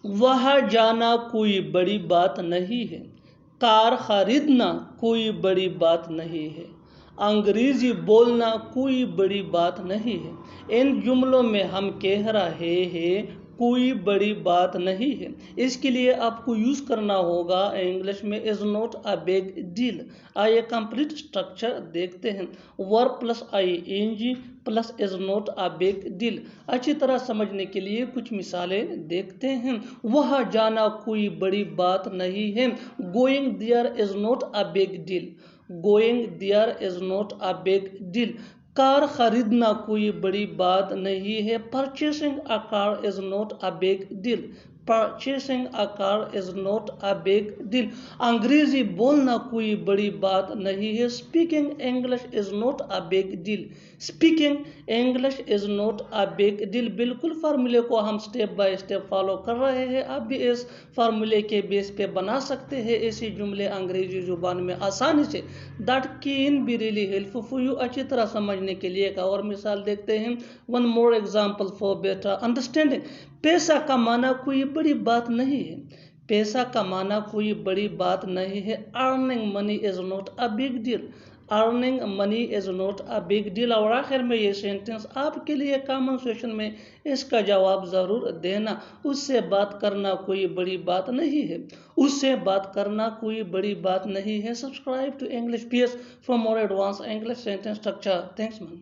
वहाँ जाना कोई बड़ी बात नहीं है, कार खरीदना कोई बड़ी बात नहीं है, अंग्रेजी बोलना कोई बड़ी बात नहीं है। इन जुमलों में हम कह रहे हैं कोई बड़ी बात नहीं है। इसके लिए आपको यूज़ करना होगा इंग्लिश में is not a big deal. आइए कंप्लीट स्ट्रक्चर देखते हैं। Verb plus ING plus is not a big deal. अच्छी तरह समझने के लिए कुछ मिसालें देखते हैं। वहाँ जाना कोई बड़ी बात नहीं है, going there is not a big deal. Going there is not a big deal. Car खरीदना कोई बड़ी बात नहीं है, purchasing a car is not a big deal. Purchasing a car is not a big deal. अंग्रेजी बोलना कोई बड़ी बात नहीं है, speaking English is not a big deal. Speaking English is not a big deal. बिल्कुल फार्मूले को हम स्टेप बाय स्टेप फॉलो कर रहे हैं। आप भी इस फार्मूले के बेस पे बना सकते हैं ऐसे जुमले अंग्रेजी जुबान में आसानी से। That can be really helpful for you. अच्छी तरह समझने के लिए एक और मिसाल देखते हैं। One more example for better understanding. पैसा कमाना कोई बड़ी बात नहीं है, पैसा कमाना कोई बड़ी बात नहीं है, earning money is not a big deal. Earning money is not a big deal. और आखिर में ये सेंटेंस आपके लिए कमेंट सेक्शन में इसका जवाब ज़रूर देना। उससे बात करना कोई बड़ी बात नहीं है, उससे बात करना कोई बड़ी बात नहीं है। Subscribe to English PS for more advance English sentence structure. Thanks man.